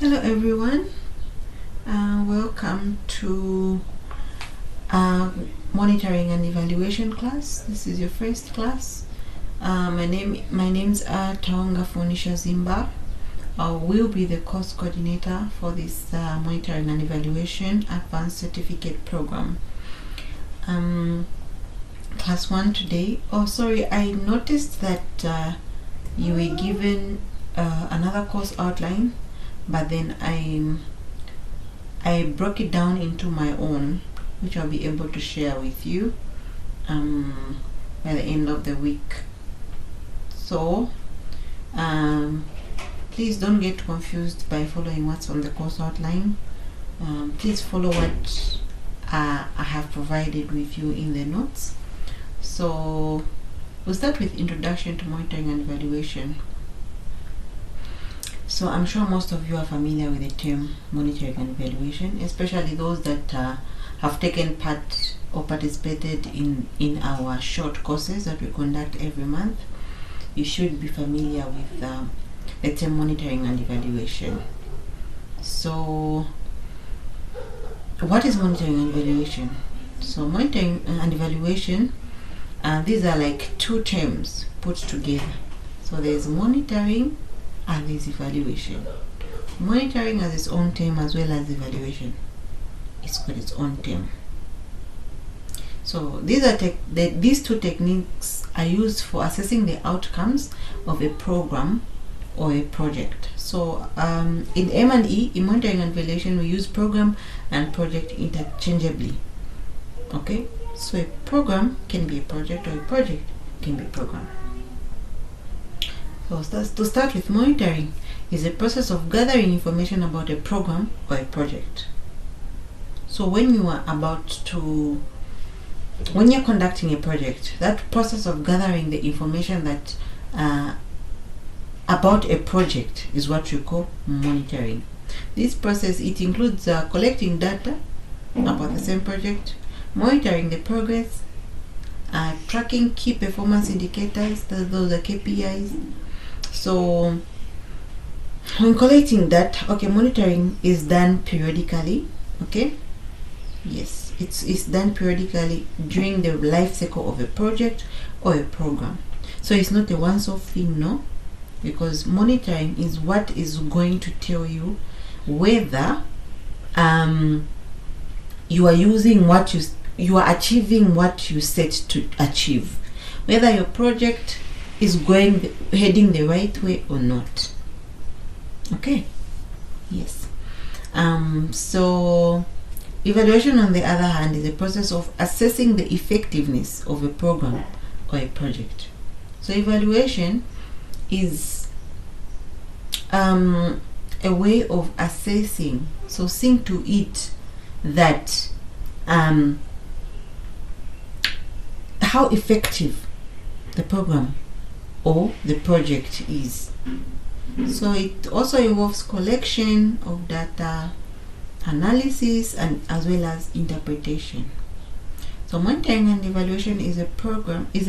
Hello everyone, welcome to monitoring and evaluation class. This is your first class. My name's Taonga Fonisha Zimba. I will be the course coordinator for this monitoring and evaluation advanced certificate program. Class 1 today. Oh, sorry, I noticed that you were given another course outline, but then I broke it down into my own, which I'll be able to share with you by the end of the week. So please don't get confused by following what's on the course outline. Please follow what I have provided with you in the notes. So we'll start with introduction to monitoring and evaluation. So I'm sure most of you are familiar with the term monitoring and evaluation, especially those that have taken part or participated in our short courses that we conduct every month. You should be familiar with the term monitoring and evaluation. So what is monitoring and evaluation? So monitoring and evaluation, these are like two terms put together. So there's monitoring and there's evaluation. Monitoring has its own term as well as evaluation. It's got its own term. So these two techniques are used for assessing the outcomes of a program or a project. So in M&E, in monitoring and evaluation, we use program and project interchangeably. Okay, so a program can be a project or a project can be a program. So to start with, monitoring is a process of gathering information about a program or a project. So when you're conducting a project, that process of gathering the information that about a project is what you call monitoring. This process, it includes collecting data about the same project, monitoring the progress, tracking key performance indicators, those are KPIs. So when collecting that, okay, monitoring is done periodically. Okay, yes, it's done periodically during the life cycle of a project or a program. So it's not a once-off thing, no, because monitoring is what is going to tell you whether you are using what you are achieving what you set to achieve, whether your project is heading the right way or not. Okay, yes. So evaluation, on the other hand, is a process of assessing the effectiveness of a program or a project. So evaluation is a way of assessing, so seeing to it that how effective the program or the project is. So it also involves collection of data, analysis, and as well as interpretation. So monitoring and evaluation is a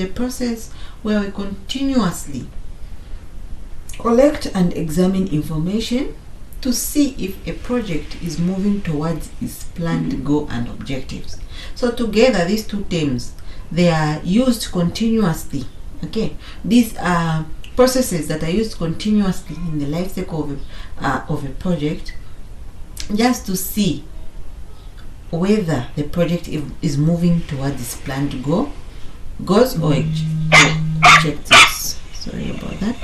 process where we continuously collect and examine information to see if a project is moving towards its planned goal and objectives. So together, these two terms, they are used continuously. Okay, these are processes that are used continuously in the life cycle of a project, just to see whether the project is moving towards its planned goals or objectives. Sorry about that.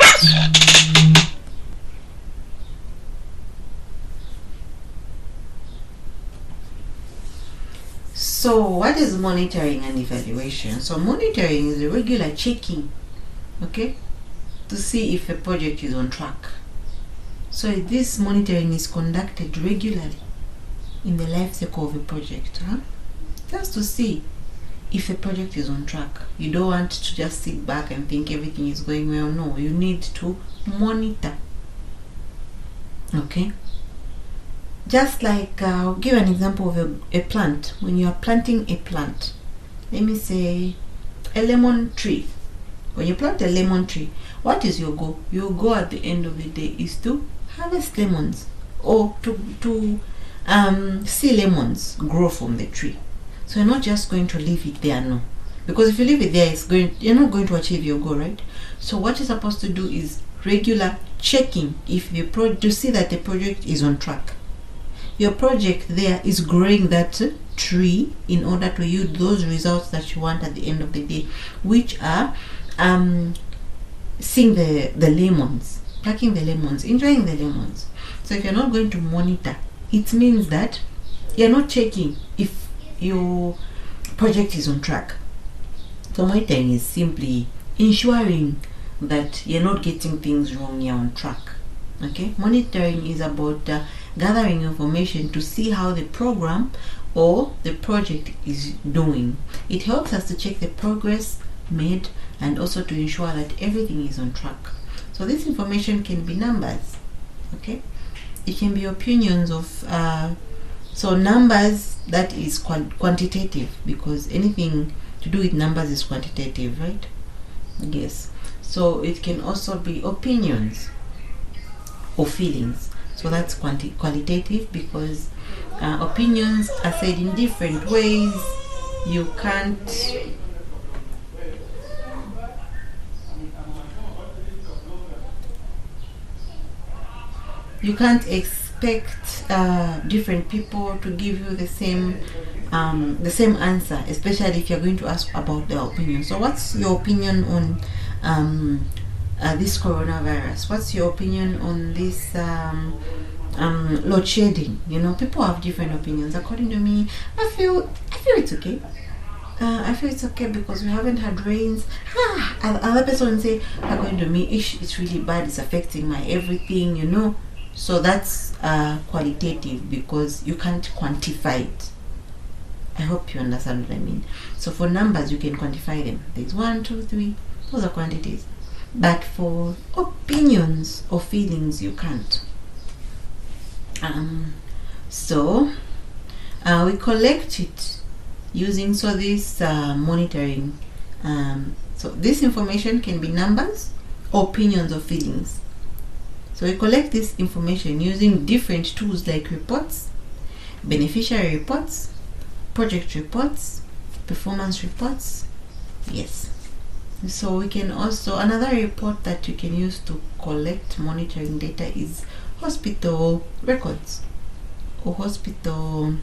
So what is monitoring and evaluation? So monitoring is a regular checking, okay, to see if a project is on track. So this monitoring is conducted regularly in the life cycle of a project, just to see if a project is on track. You don't want to just sit back and think everything is going well. No, you need to monitor. Okay, just like I'll give an example of a plant. When you are planting a plant, let me say a lemon tree. When you plant a lemon tree, what is your goal? Your goal at the end of the day is to harvest lemons. or to see lemons grow from the tree. So you're not just going to leave it there, no. Because if you leave it there, you're not going to achieve your goal, right? So what you're supposed to do is regular checking if to see that the project is on track. Your project there is growing that tree in order to yield those results that you want at the end of the day, which are seeing the lemons, plucking the lemons, enjoying the lemons. So if you're not going to monitor, it means that you're not checking if your project is on track. So monitoring is simply ensuring that you're not getting things wrong, you're on track. Okay, monitoring is about gathering information to see how the program or the project is doing. It helps us to check the progress made and also to ensure that everything is on track. So this information can be numbers, okay? It can be opinions of so numbers, that is quantitative, because anything to do with numbers is quantitative, right? Yes. So it can also be opinions or feelings. So that's qualitative, because opinions are said in different ways. You can't expect different people to give you the same answer, especially if you're going to ask about their opinion. So what's your opinion on this coronavirus? What's your opinion on this load shedding? You know, people have different opinions. According to me, I feel it's okay. I feel it's okay because we haven't had rains. Other person say, according to me, it's really bad. It's affecting my everything. You know. So that's qualitative, because you can't quantify it. I hope you understand what I mean. So for numbers, you can quantify them. There's 1, 2, 3. Those are quantities. But for opinions or feelings, you can't. So we collect it using this monitoring. So this information can be numbers, opinions, or feelings. So we collect this information using different tools like reports, beneficiary reports, project reports, performance reports. Yes. So we can also, another report that you can use to collect monitoring data is hospital records or hospital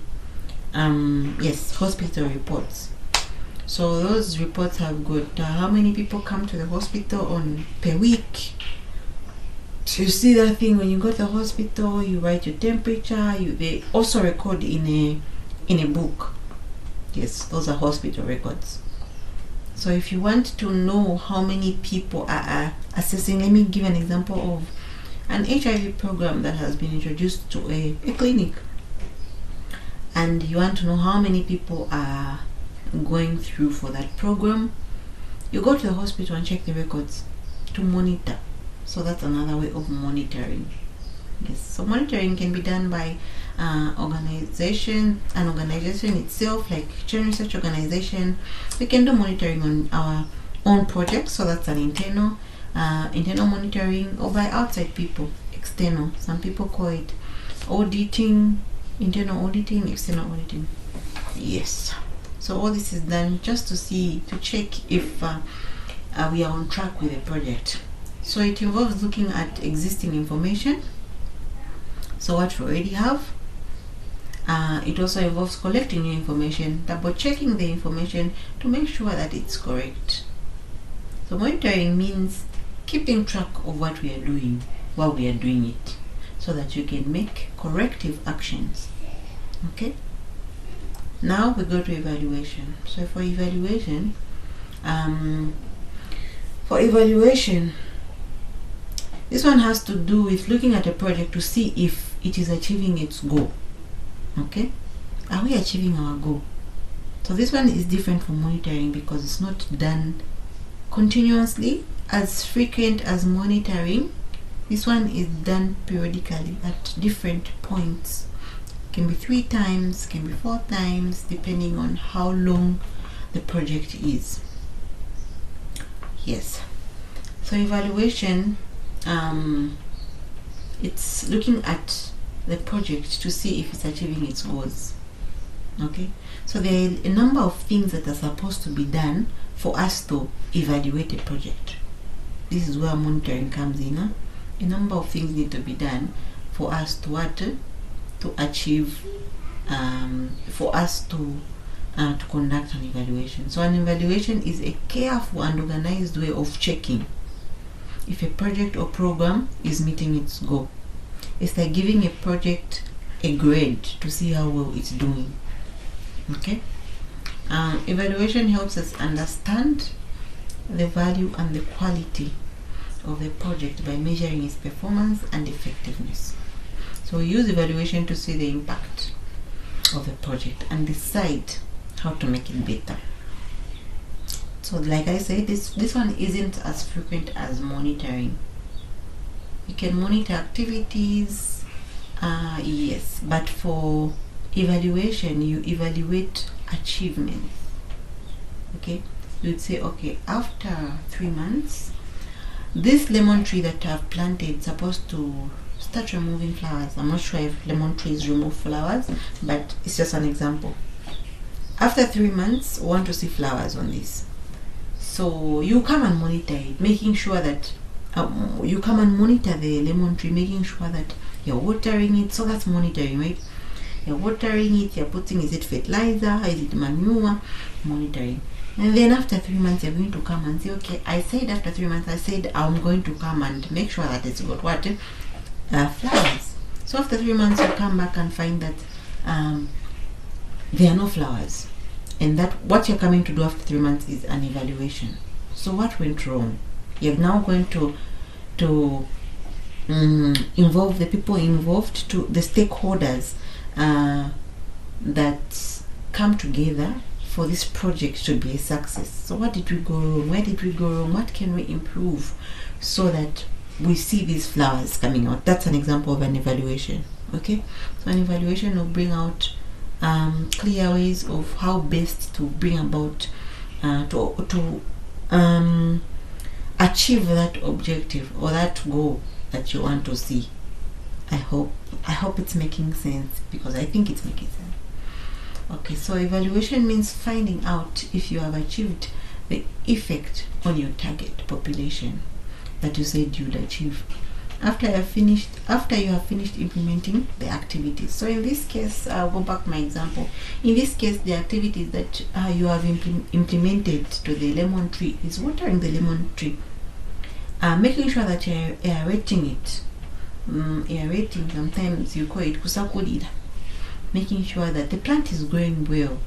reports. So those reports have got how many people come to the hospital per week. You see that thing when you go to the hospital, you write your temperature. They also record in a book. Yes, those are hospital records. So if you want to know how many people are assessing, let me give an example of an HIV program that has been introduced to a clinic, and you want to know how many people are going through for that program. You go to the hospital and check the records to monitor. So that's another way of monitoring. Yes. So monitoring can be done by an organization itself, like Children Research Organization. We can do monitoring on our own projects. So that's an internal monitoring, or by outside people, external. Some people call it auditing, internal auditing, external auditing. Yes. So all this is done just to check if we are on track with the project. So it involves looking at existing information, so what we already have. It also involves collecting new information, double checking the information to make sure that it's correct. So monitoring means keeping track of what we are doing while we are doing it, so that you can make corrective actions. Okay? Now we go to evaluation. So for evaluation, this one has to do with looking at a project to see if it is achieving its goal. Okay? Are we achieving our goal? So this one is different from monitoring because it's not done continuously, as frequent as monitoring. This one is done periodically at different points. Can be 3 times, can be 4 times, depending on how long the project is. Yes. So evaluation, it's looking at the project to see if it's achieving its goals. Okay, so there are a number of things that are supposed to be done for us to evaluate a project. This is where monitoring comes in. A number of things need to be done for us to achieve, for us to conduct an evaluation. So an evaluation is a careful and organized way of checking if a project or program is meeting its goal. It's like giving a project a grade to see how well it's doing. Okay, evaluation helps us understand the value and the quality of the project by measuring its performance and effectiveness. So we use evaluation to see the impact of the project and decide how to make it better. So like I said, this one isn't as frequent as monitoring. You can monitor activities, yes, but for evaluation you evaluate achievements. Okay, you'd say, okay, after 3 months this lemon tree that I've planted is supposed to start removing flowers. I'm not sure if lemon trees remove flowers, but it's just an example. After 3 months, we want to see flowers on this. So you come and monitor it, making sure that you come and monitor the lemon tree, making sure that you're watering it. So that's monitoring, right? You're watering it, you're putting, is it fertilizer, is it manure, monitoring. And then after 3 months, you're going to come and say, okay, I said after 3 months, I said I'm going to come and make sure that it's got what? Flowers. So after 3 months, you come back and find that there are no flowers. And that what you're coming to do after 3 months is an evaluation. So what went wrong? You're now going to involve the people involved, to the stakeholders that come together for this project to be a success. So what did we go wrong? Where did we go wrong? What can we improve so that we see these flowers coming out? That's an example of an evaluation. Okay, so an evaluation will bring out clear ways of how best to bring about to achieve that objective or that goal that you want to see. I hope it's making sense, because I think it's making sense. Okay, so evaluation means finding out if you have achieved the effect on your target population that you said you'd achieve after you have finished implementing the activities. So in this case, I'll go back to my example. In this case, the activities that you have implemented to the lemon tree is watering the lemon tree, making sure that you're aerating it. Aerating, sometimes you call it kusakulira, making sure that the plant is growing well.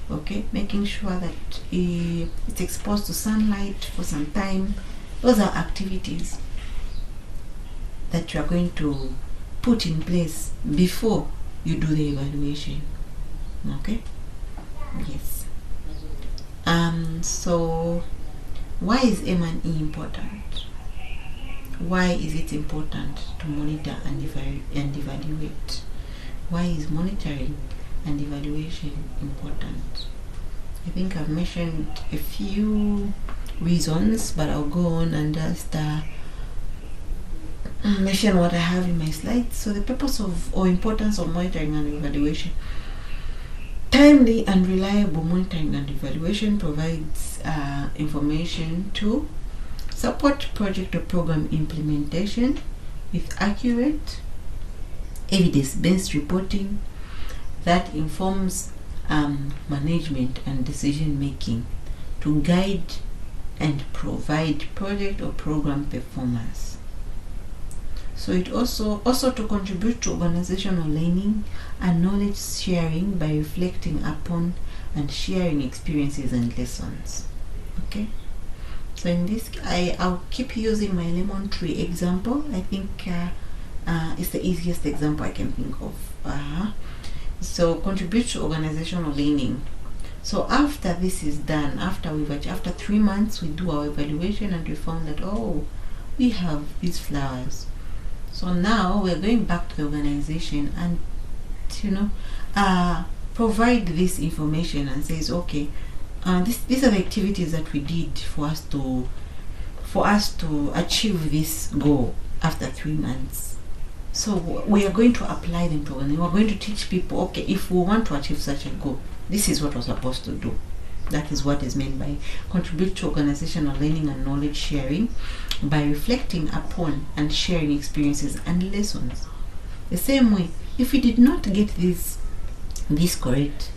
Okay, making sure that it's exposed to sunlight for some time. Those are activities that you are going to put in place before you do the evaluation. Okay, yes. So why is M&E important? Why is it important to monitor and evaluate? Why is monitoring and evaluation important? I think I've mentioned a few reasons, but I'll go on and just mention what I have in my slides. So the purpose of or importance of monitoring and evaluation. Timely and reliable monitoring and evaluation provides information to support project or program implementation with accurate, evidence-based reporting that informs management and decision making to guide and provide project or program performance. So it also to contribute to organizational learning and knowledge sharing by reflecting upon and sharing experiences and lessons. Okay, so in this I'll keep using my lemon tree example. I think it's the easiest example I can think of. So contribute to organizational learning. So after this is done, after 3 months, we do our evaluation and we found that, oh, we have these flowers. So now we're going back to the organization and provide this information and says, okay, these are the activities that we did for us to achieve this goal after 3 months. So we are going to apply them to, and we are going to teach people, okay, if we want to achieve such a goal, this is what we're supposed to do. That is what is meant by contribute to organizational learning and knowledge sharing by reflecting upon and sharing experiences and lessons. The same way, if we did not get this correct,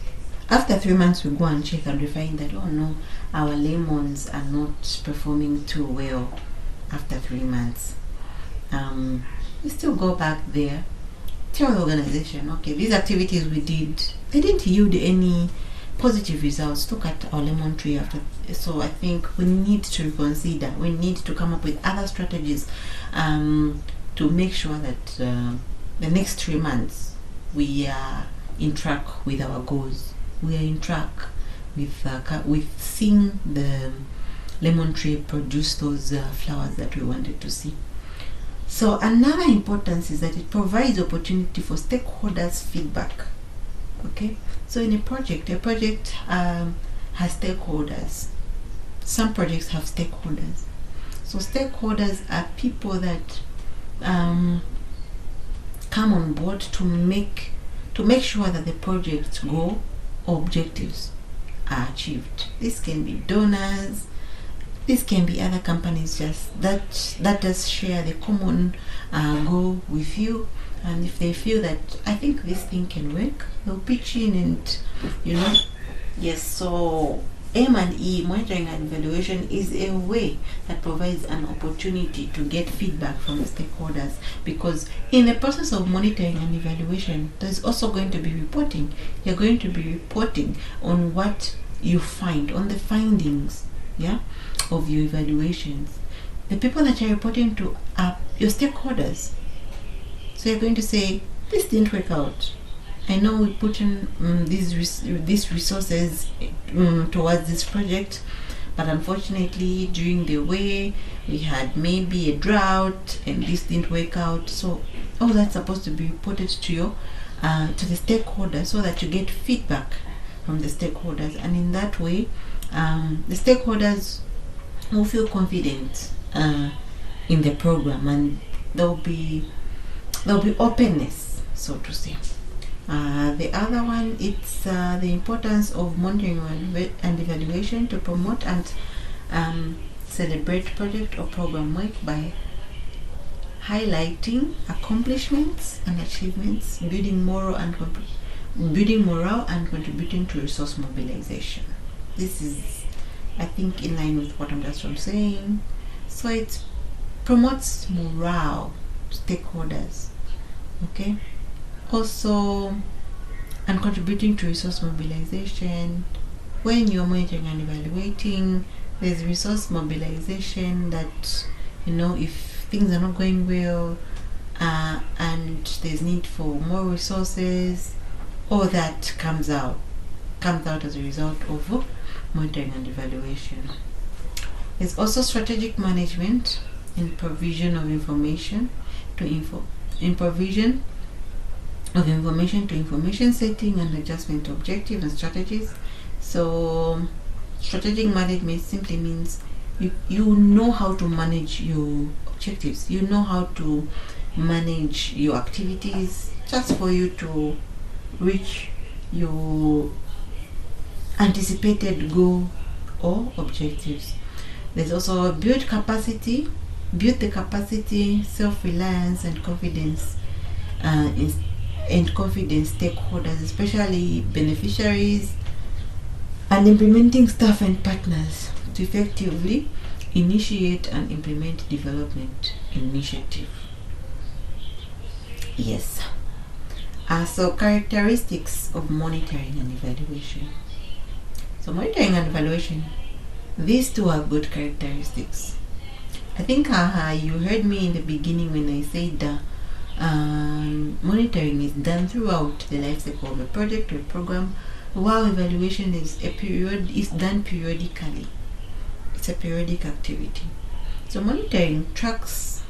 after 3 months we go and check and we find that, oh no, our lemons are not performing too well after 3 months. We still go back there, tell the organization, okay, these activities we did, they didn't yield any positive results. Look at our lemon tree after. So I think we need to reconsider. We need to come up with other strategies to make sure that the next 3 months we are in track with our goals. We are in track with seeing the lemon tree produce those flowers that we wanted to see. So another importance is that it provides opportunity for stakeholders' feedback. Okay, so in a project has stakeholders. Some projects have stakeholders. So stakeholders are people that come on board to make sure that the project's goal or objectives are achieved. This can be donors, this can be other companies just that does share the common goal with you, and if they feel that I think this thing can work, they'll pitch in and yes. So M&E, monitoring and evaluation, is a way that provides an opportunity to get feedback from the stakeholders, because in the process of monitoring and evaluation there's also going to be reporting. You're going to be reporting on what you find, on the findings of your evaluations. The people that you're reporting to are your stakeholders. So you're going to say, this didn't work out. I know we put in these resources towards this project, but unfortunately during the way we had maybe a drought and this didn't work out. So all that's supposed to be reported to you, to the stakeholders, so that you get feedback from the stakeholders, and in that way the stakeholders will feel confident in the program, and there'll be openness, so to say. The other one, it's the importance of monitoring and evaluation to promote and celebrate project or program work by highlighting accomplishments and achievements, building morale and contributing to resource mobilization. This is, I think, in line with what I'm saying. So it promotes morale, stakeholders, okay? Also, and contributing to resource mobilization. When you're monitoring and evaluating, there's resource mobilization that, if things are not going well and there's need for more resources, all that comes out as a result of monitoring and evaluation. There's also strategic management in provision of information to information setting and adjustment to objectives and strategies. So strategic management simply means you know how to manage your objectives, you know how to manage your activities just for you to reach your anticipated goal or objectives. There's also build the capacity, self-reliance and confidence stakeholders, especially beneficiaries and implementing staff and partners, to effectively initiate and implement development initiative. Yes. So characteristics of monitoring and evaluation. So monitoring and evaluation, these two are good characteristics. I think you heard me in the beginning when I said monitoring is done throughout the life cycle of a project or a program, while evaluation is done periodically. It's a periodic activity. So monitoring tracks.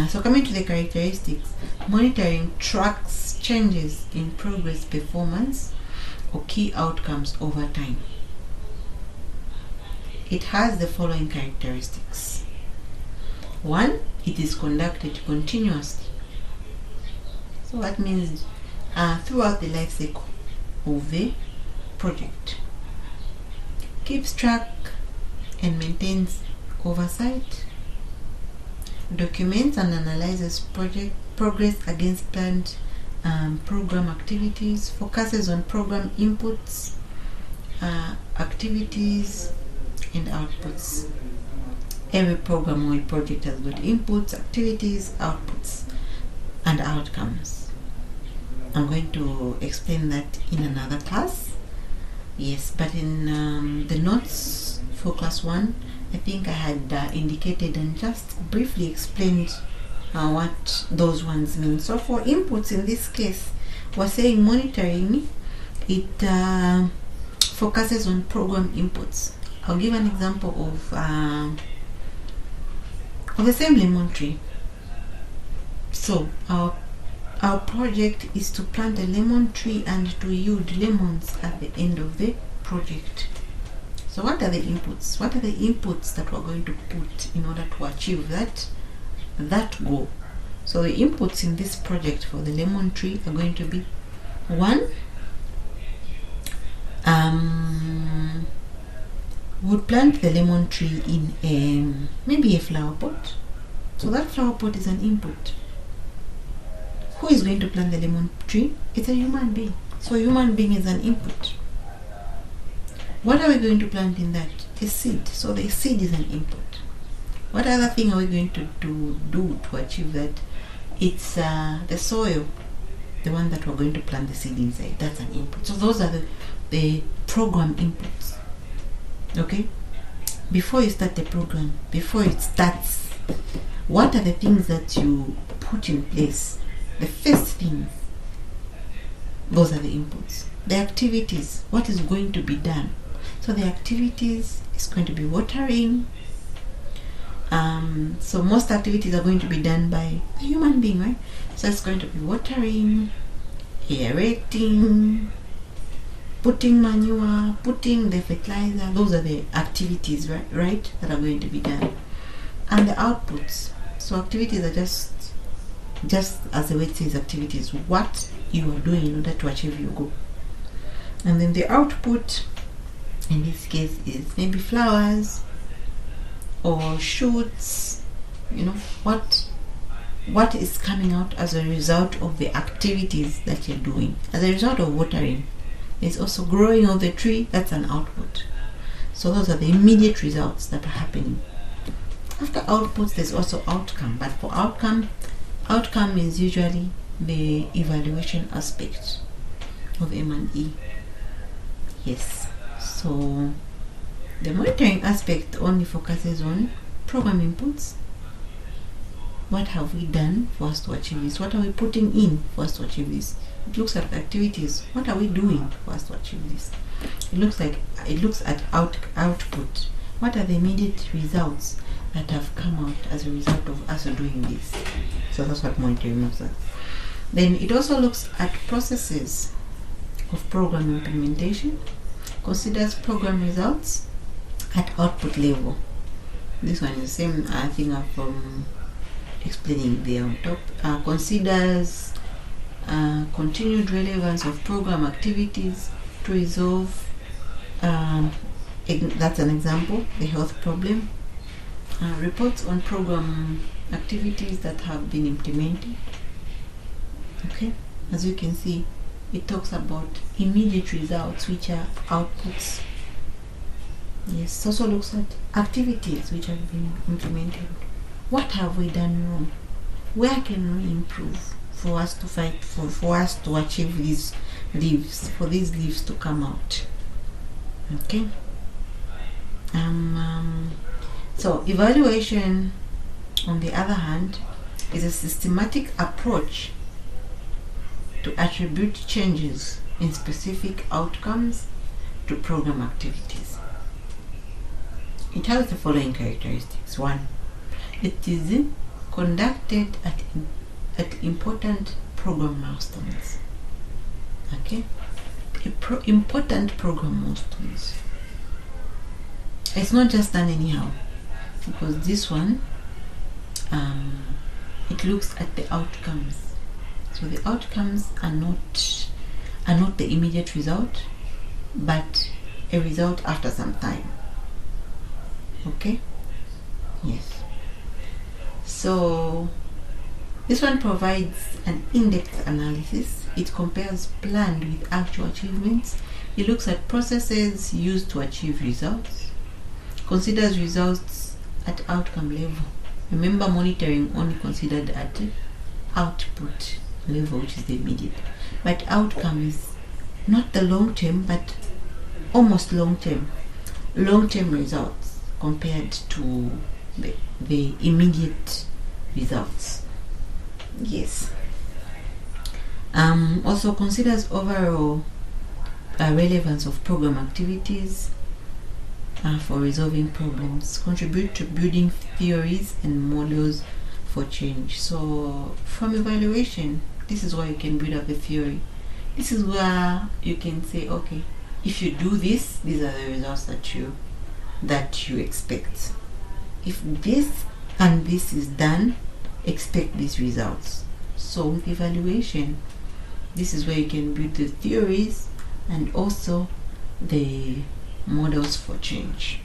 So coming to the characteristics, monitoring tracks changes in progress, performance, or key outcomes over time. It has the following characteristics. 1, it is conducted continuously. So that means throughout the life cycle of the project. Keeps track and maintains oversight. Documents and analyzes project progress against planned program activities. Focuses on program inputs, activities, and outputs. Every program or project has got inputs, activities, outputs, and outcomes. I'm going to explain that in another class. Yes, but in the notes for class 1, I think I had indicated and just briefly explained what those ones mean. So for inputs in this case, we're saying monitoring, it focuses on program inputs. I'll give an example of assembly monitoring. So our project is to plant a lemon tree and to yield lemons at the end of the project. So what are the inputs? What are the inputs that we're going to put in order to achieve that goal? So the inputs in this project for the lemon tree are going to be 1, we'll plant the lemon tree in maybe a flower pot. So that flower pot is an input. Who is going to plant the lemon tree? It's a human being. So a human being is an input. What are we going to plant in that? A seed. So the seed is an input. What other thing are we going to do to achieve that? It's the soil, the one that we're going to plant the seed inside. That's an input. So those are the program inputs. Okay? Before you start the program, before it starts, what are the things that you put in place? The first thing, those are the inputs. The activities, what is going to be done? So the activities is going to be watering. So most activities are going to be done by a human being, right? So it's going to be watering, aerating, putting manure, putting the fertilizer. Those are the activities, right, that are going to be done. And the outputs. So activities are just as the word says, activities, what you are doing in order to achieve your goal. And then the output in this case is maybe flowers or shoots, what is coming out as a result of the activities that you're doing. As a result of watering, there's also growing of the tree. That's an output. So those are the immediate results that are happening. After outputs, there's also outcome. But for outcome is usually the evaluation aspect of M&E. Yes. So the monitoring aspect only focuses on program inputs. What have we done for us to achieve this? What are we putting in for us to achieve this? It looks at activities. What are we doing for us to achieve this? It looks at output. What are the immediate results that have come out as a result of us doing this? So that's what monitoring looks at. Then it also looks at processes of program implementation, considers program results at output level. This one is the same thing I'm explaining there on top. Considers continued relevance of program activities to resolve, that's an example, the health problem. Reports on program activities that have been implemented. Okay, as you can see, it talks about immediate results, which are outputs. Yes, it also looks at activities which have been implemented. What have we done wrong? Where can we improve for us to fight for us to achieve these leaves, for these leaves to come out? Okay. So evaluation, on the other hand, is a systematic approach to attribute changes in specific outcomes to program activities. It has the following characteristics. 1, it is conducted at important program milestones. Okay, important program milestones. It's not just done anyhow, because this one, it looks at the outcomes. So the outcomes are not the immediate result, but a result after some time. Okay? Yes. So this one provides an in-depth analysis. It compares planned with actual achievements. It looks at processes used to achieve results. Considers results at outcome level. Remember, monitoring only considered at output level, which is the immediate. But outcome is not the long term, but almost long term. Long term results compared to the immediate results. Yes. Also considers overall relevance of program activities for resolving problems, contribute to building theories and models for change. So from evaluation, this is where you can build up a theory. This is where you can say, okay, if you do this, these are the results that you expect. If this and this is done, expect these results. So with evaluation, this is where you can build the theories and also the models for change.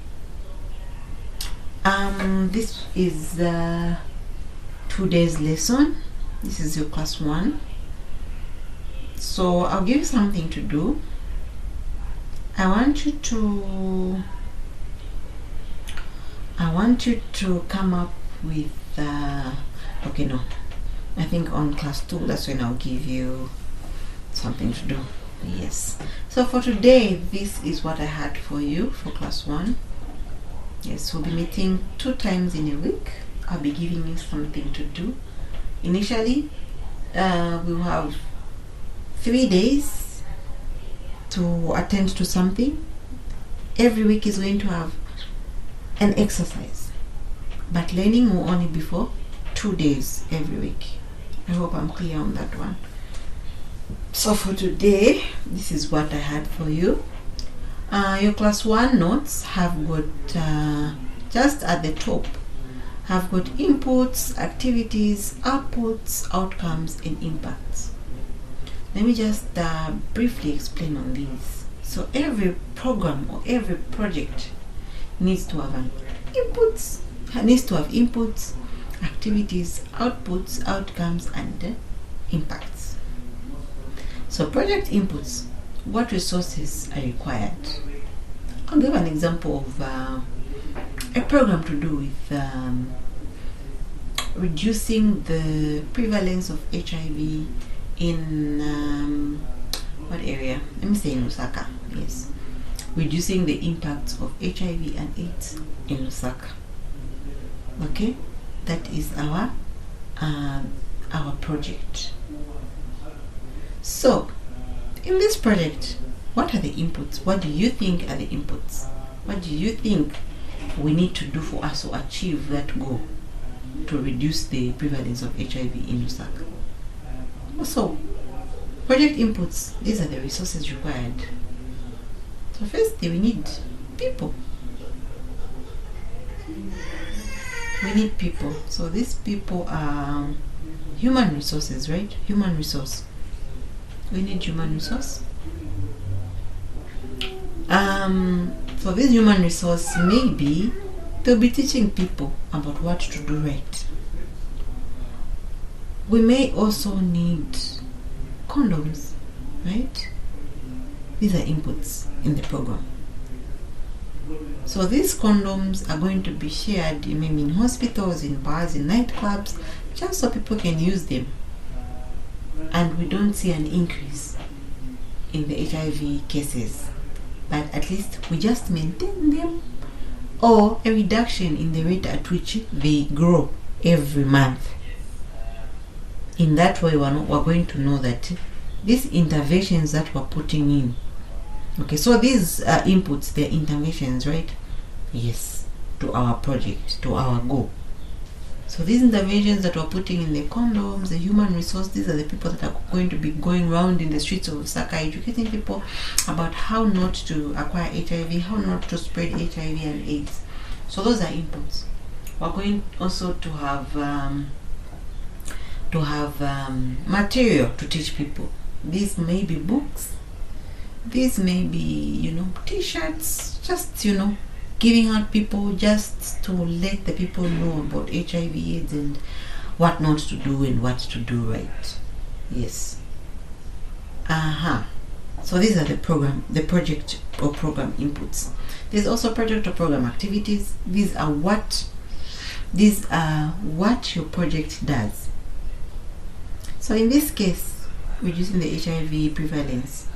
This is 2 days lesson. This is your class 1. So I'll give you something to do. I want you to come up with okay, no, I think on class 2, that's when I'll give you something to do. Yes. So for today, this is what I had for you for class 1. Yes, we'll be meeting 2 times in a week. I'll be giving you something to do. Initially, we'll have 3 days to attend to something. Every week is going to have an exercise, but learning will only be for 2 days every week. I hope I'm clear on that one. So for today, this is what I had for you. Your class 1 notes have got just at the top have got inputs, activities, outputs, outcomes, and impacts. Let me just briefly explain on these. So every program or every project needs to have inputs, activities, outputs, outcomes, and impacts. So project inputs, what resources are required? I'll give an example of a program to do with reducing the prevalence of HIV in what area? Let me say in Lusaka. Yes, reducing the impact of HIV and AIDS in Lusaka. Okay, that is our project. So in this project, what are the inputs? What do you think are the inputs? What do you think we need to do for us to achieve that goal, to reduce the prevalence of HIV in Lusaka? Also, project inputs, these are the resources required. So first, we need people. We need people. So these people are human resources, right? Human resource. We need human resource. For this human resource, maybe they'll be teaching people about what to do right. We may also need condoms, right? These are inputs in the program. So these condoms are going to be shared maybe in hospitals, in bars, in nightclubs, just so people can use them. And we don't see an increase in the HIV cases, but at least we just maintain them, or a reduction in the rate at which they grow every month. In that way, we're going to know that these interventions that we're putting in, okay, so these inputs, they're interventions, right? Yes, to our project, to our goal. So these interventions that we're putting in the condoms, the human resource, these are the people that are going to be going around in the streets of Lusaka, educating people about how not to acquire HIV, how not to spread HIV and AIDS. So those are inputs. We're going also to have to have material to teach people. These may be books, these may be, t-shirts, just, giving out people just to let the people know about HIV/AIDS and what not to do and what to do right. Yes. So these are the project or program inputs. There's also project or program activities. These are what your project does. So in this case, reducing the HIV prevalence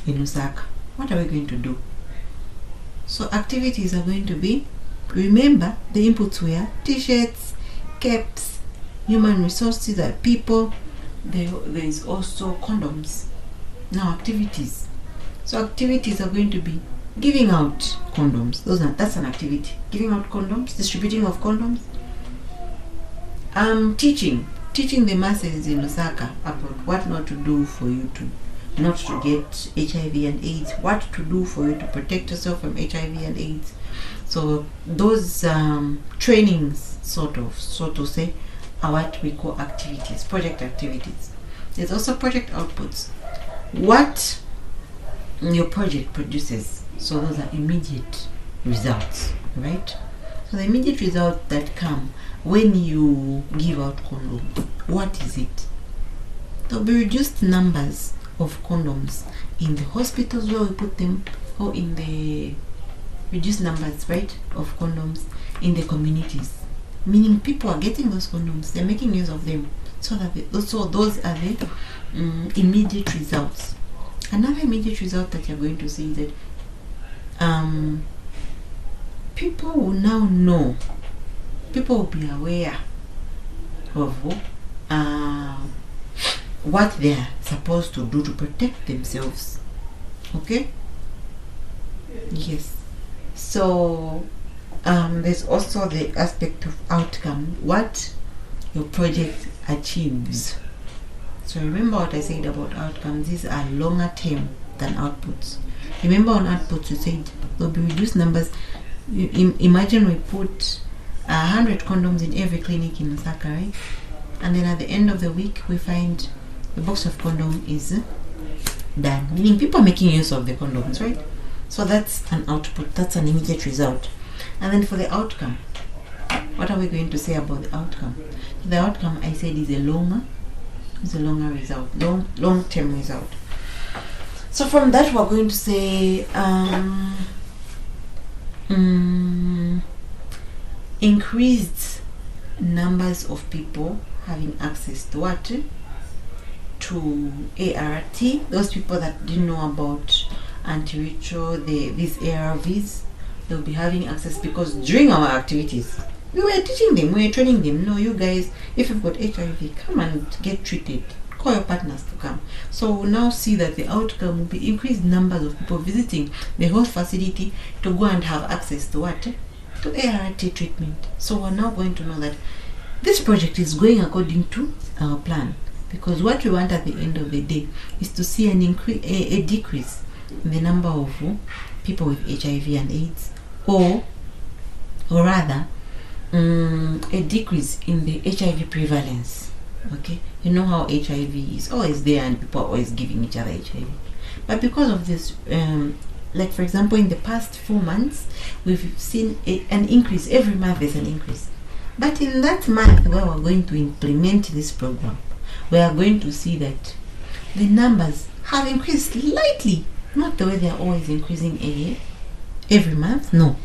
in Lusaka, what are we going to do? So activities are going to be, remember the inputs were t-shirts, caps, human resources, people. There is also condoms. Now activities. So activities are going to be giving out condoms. That's an activity. Giving out condoms, distributing of condoms. Teaching the masses in Lusaka about what not to do for you to not to get HIV and AIDS, what to do for you to protect yourself from HIV and AIDS. So those trainings, so to say, are what we call activities, project activities. There's also project outputs. What your project produces. So those are immediate results, right? So the immediate results that come when you give out condoms, what is it? There'll be reduced numbers of condoms in the hospitals where we put them, or in the reduced numbers, right, of condoms in the communities. Meaning people are getting those condoms, they're making use of them. So those are the immediate results. Another immediate result that you're going to see is that people will now know, people will be aware of what they're supposed to do to protect themselves. Okay? Yes. So there's also the aspect of outcome, what your project achieves. So remember what I said about outcomes. These are longer term than outputs. Remember on outputs you said there'll be reduced numbers. Imagine we put 100 condoms in every clinic in Lusaka, right? And then at the end of the week we find the box of condom is done. Meaning people are making use of the condoms, right? So that's an output, that's an immediate result. And then for the outcome, what are we going to say about the outcome? The outcome, I said, is a longer result, long-term result. So from that we're going to say increased numbers of people having access to what? To ART. Those people that didn't know about antiretroviral, these ARVs, they'll be having access, because during our activities we were teaching them, we were training them. No, you guys, if you've got HIV, come and get treated. Call your partners to come. So we'll now see that the outcome will be increased numbers of people visiting the health facility to go and have access to what? To ART treatment. So we're now going to know that this project is going according to our plan, because what we want at the end of the day is to see a decrease in the number of people with HIV and AIDS, or rather a decrease in the HIV prevalence. Okay, you know how HIV is always there and people are always giving each other HIV, but because of this, like for example in the past 4 months we've seen an increase. Every month there's an increase, but in that month where we're going to implement this program, we are going to see that the numbers have increased slightly, not the way they're always increasing every month. No,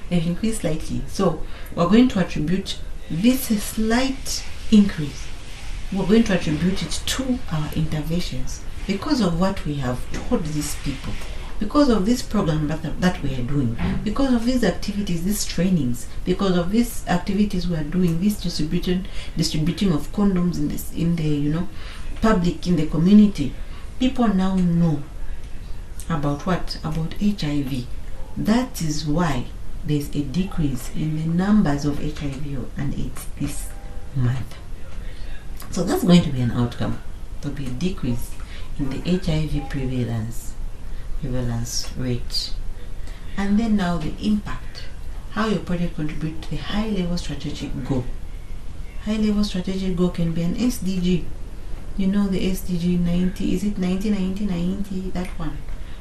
they've increased slightly. So we're going to attribute this slight increase, we're going to attribute it to our interventions, because of what we have told these people, because of this program that we are doing, because of these activities, these trainings, because of these activities we are doing, this distributing of condoms in the public, in the community. People now know about what? About HIV. That is why there's a decrease in the numbers of HIV and AIDS this month. So that's going to be an outcome. There'll be a decrease in the HIV prevalence rate. And then now the impact, how your project contributes to the high level strategic goal. high level strategic goal can be an SDG. You know the SDG 90, is it 90, 90, 90? That one.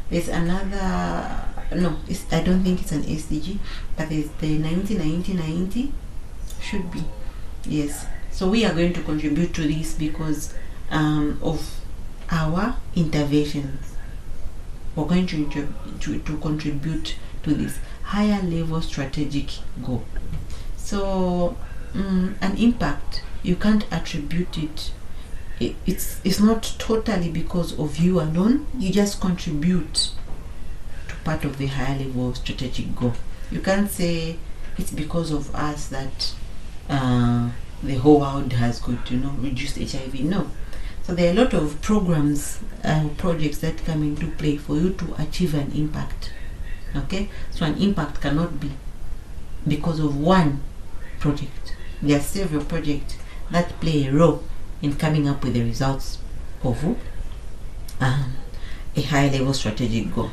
There's another, no, I don't think it's an SDG, but there's the 90, 90, 90, should be. Yes. So we are going to contribute to this because of our interventions. We're going to contribute to this higher level strategic goal. So an impact, you can't attribute it. It's not totally because of you alone. You just contribute to part of the higher level strategic goal. You can't say it's because of us that the whole world has got, reduced HIV. No. So there are a lot of programs and projects that come into play for you to achieve an impact. Okay, so an impact cannot be because of one project. There are several projects that play a role in coming up with the results of a high level strategic goal.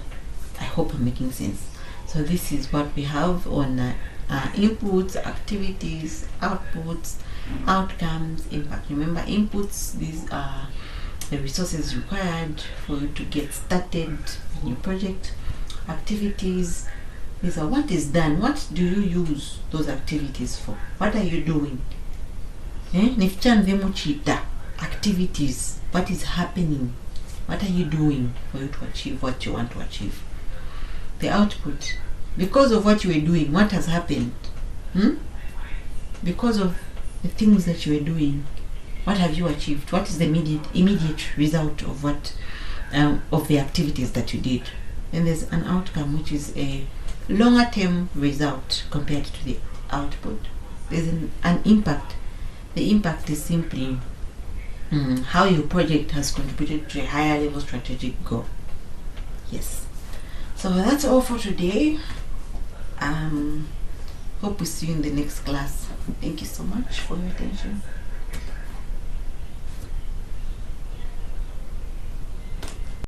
I hope I'm making sense. So this is what we have on inputs, activities, outputs, outcomes, impact. Remember, inputs, these are the resources required for you to get started in your project. Activities, these are what is done. What do you use those activities for? What are you doing? Activities, what is happening? What are you doing for you to achieve what you want to achieve? The output, because of what you were doing, what has happened? Because of the things that you were doing, what have you achieved? What is the immediate result of what of the activities that you did? And there's an outcome, which is a longer term result compared to the output. There's an impact. The impact is simply how your project has contributed to a higher level strategic goal. Yes. So that's all for today. Hope we see you in the next class. Thank you so much for your attention.